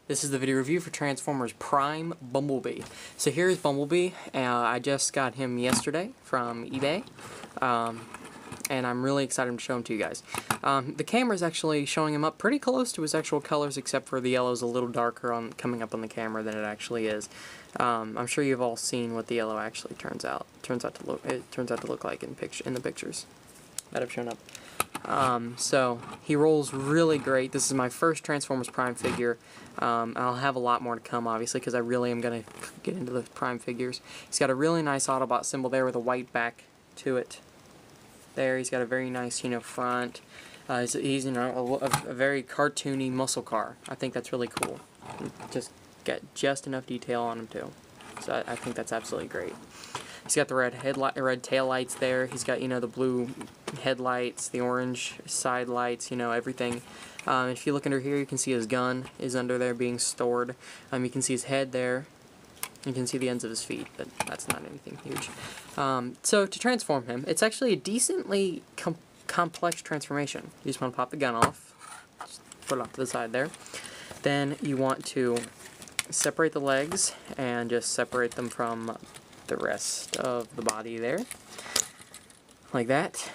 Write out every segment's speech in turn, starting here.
This is the video review for Transformers Prime Bumblebee. So here's Bumblebee. I just got him yesterday from eBay, and I'm really excited to show him to you guys. The camera's actually showing him up pretty close to his actual colors, except for the yellow's a little darker coming up on the camera than it actually is. I'm sure you've all seen what the yellow actually turns out to look like in the pictures that have shown up. So he rolls really great. This is my first Transformers Prime figure. I'll have a lot more to come, obviously, because I really am going to get into the Prime figures. He's got a really nice Autobot symbol there with a white back to it. There, he's got a very nice, front. He's a very cartoony muscle car. I think that's really cool. Just got just enough detail on him too. So I think that's absolutely great. He's got the red tail lights there. He's got, the blue headlights, the orange side lights, everything. If you look under here, you can see his gun is under there being stored. You can see his head there. You can see the ends of his feet, but that's not anything huge. So to transform him, it's actually a decently complex transformation. You just want to pop the gun off, just put it off to the side there. Then you want to separate the legs and just separate them from the rest of the body there, like that.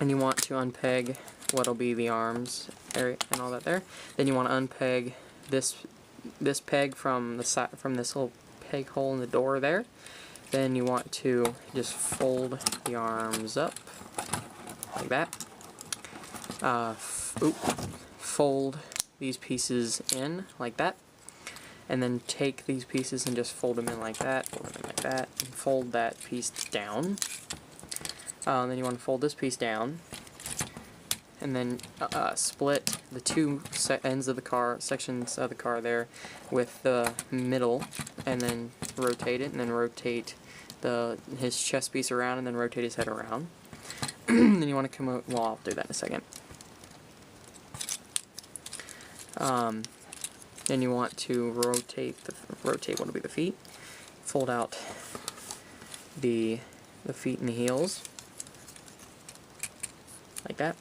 And you want to unpeg what'll be the arms area and all that there. Then you want to unpeg this peg from the side, from this little peg hole in the door there. Then you want to just fold the arms up like that. Fold these pieces in like that. And then take these pieces and just fold them in like that, and fold that piece down. Then you want to fold this piece down, and then split the two ends of the car, sections of the car there, with the middle, and then rotate it, and then rotate his chest piece around, and then rotate his head around. Then you want to come out. Well, I'll do that in a second. Then you want to rotate what'll be the feet. Fold out the feet and the heels like that.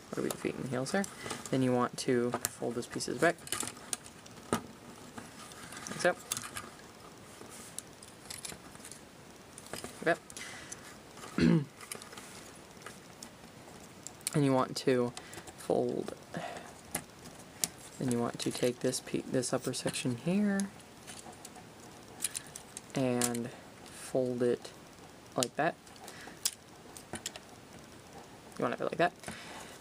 What'll be the feet and the heels there? Then you want to fold those pieces back like so. Like that. And you want to fold. Then you want to take this upper section here and fold it like that. You want to have it like that.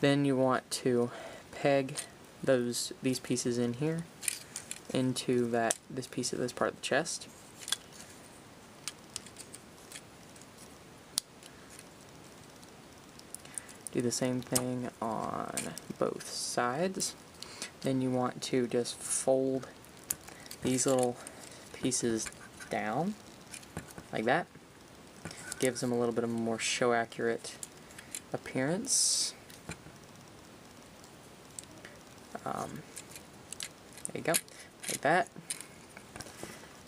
Then you want to peg these pieces in here into this part of the chest. Do the same thing on both sides. Then you want to just fold these little pieces down like that. Gives them a little bit of a more show accurate appearance. There you go, like that.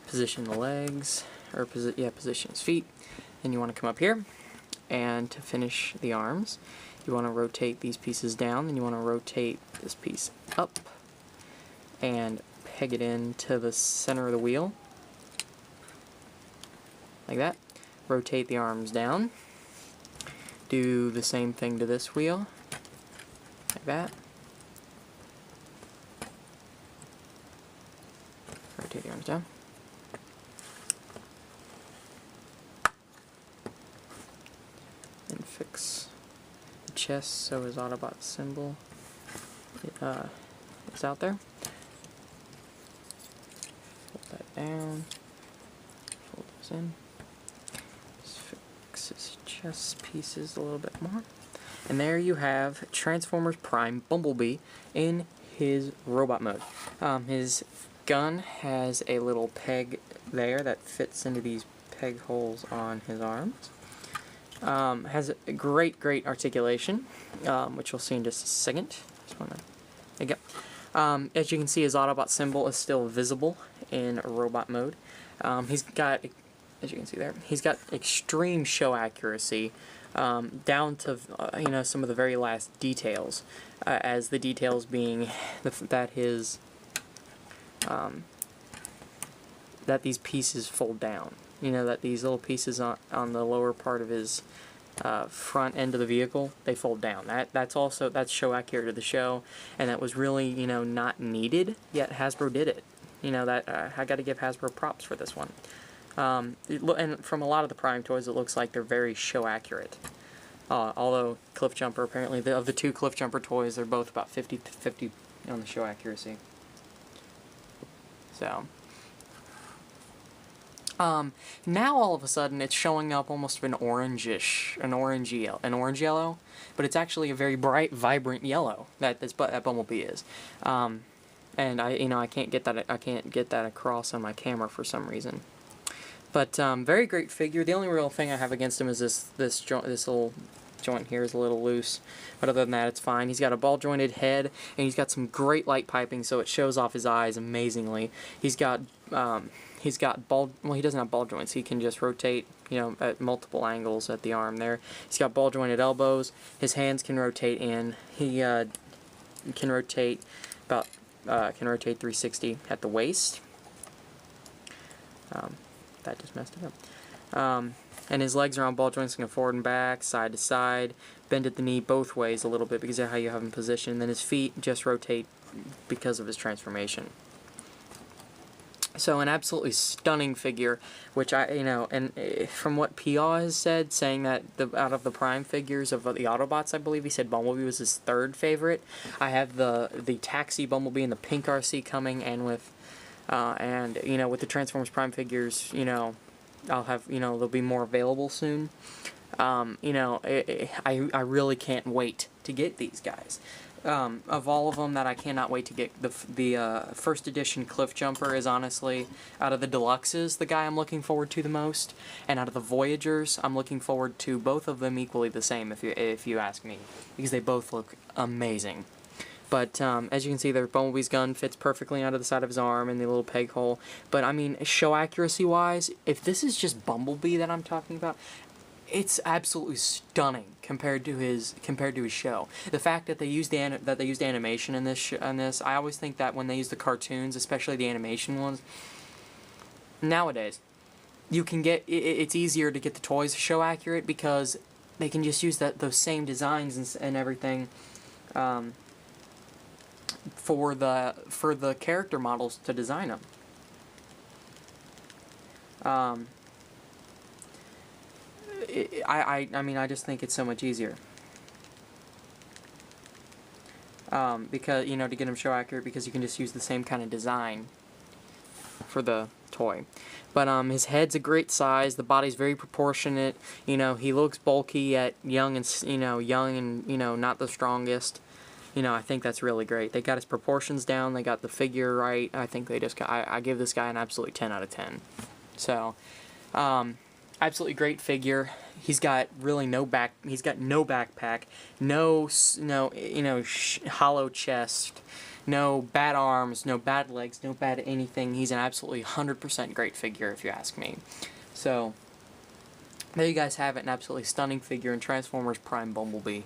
Position the legs, or position his feet. Then you want to come up here, and to finish the arms, you want to rotate these pieces down, and you want to rotate this piece up and peg it into the center of the wheel like that. Rotate the arms down. Do the same thing to this wheel like that. Rotate the arms down. And fix the chest so his Autobot symbol is out there. Fold that down. Fold those in. Just fix his chest pieces a little bit more. And there you have Transformers Prime Bumblebee in his robot mode. His gun has a little peg there that fits into these peg holes on his arms. Has a great articulation, which you'll see in just a second. There you go. As you can see, his Autobot symbol is still visible in robot mode. He's got, as you can see there, he's got extreme show accuracy down to you know, some of the very last details, as the details being that his that these pieces fold down. You know, that these little pieces on the lower part of his front end of the vehicle, they fold down. That's show accurate to the show, and that was really, you know, not needed, yet Hasbro did it. You know, that I got to give Hasbro props for this one. And from a lot of the Prime toys, it looks like they're very show accurate. Although Cliff Jumper, apparently, of the two Cliff Jumper toys, they're both about 50-50 on the show accuracy. So now all of a sudden it's showing up almost an orange yellow, but it's actually a very bright, vibrant yellow that Bumblebee is. And I can't get that across on my camera for some reason. But very great figure. The only real thing I have against him is this little joint here is a little loose, but other than that, it's fine. He's got a ball jointed head, and he's got some great light piping, so it shows off his eyes amazingly. He's got ball. Well, he doesn't have ball joints. He can just rotate, you know, at multiple angles at the arm there. He's got ball jointed elbows. His hands can rotate in. He can rotate about 360 at the waist. That just messed it up. And his legs are on ball joints, going forward and back, side to side, bend at the knee both ways a little bit because of how you have him positioned. And then his feet just rotate because of his transformation. So an absolutely stunning figure, which and from what P.A. has said, saying that out of the Prime figures of the Autobots, I believe he said Bumblebee was his third favorite. I have the Taxi Bumblebee and the Pink RC coming, and with with the Transformers Prime figures, you know, I'll have, you know, they'll be more available soon. I really can't wait to get these guys. Of all of them that I cannot wait to get, the first edition Cliff Jumper is honestly, out of the deluxes, the guy I'm looking forward to the most, and out of the Voyagers, I'm looking forward to both of them equally the same, if you ask me, because they both look amazing. But as you can see, Bumblebee's gun fits perfectly onto the side of his arm and the little peg hole. But I mean, show accuracy wise, if this is just Bumblebee that I'm talking about, it's absolutely stunning compared to his show. The fact that they used animation in this, I always think that when they use the cartoons, especially the animation ones, nowadays, you can get it's easier to get the toys show accurate because they can just use those same designs and everything for the character models to design them. I mean, I just think it's so much easier. Because, you know, to get them show accurate, because you can just use the same kind of design for the toy. But his head's a great size. The body's very proportionate. You know, he looks bulky yet young and not the strongest. You know, I think that's really great. They got his proportions down. They got the figure right. I think they just I give this guy an absolutely 10 out of 10. So, absolutely great figure. He's got really no backpack, no hollow chest, no bad arms, no bad legs, no bad anything. He's an absolutely 100% great figure, if you ask me. So, there you guys have it, an absolutely stunning figure in Transformers Prime Bumblebee.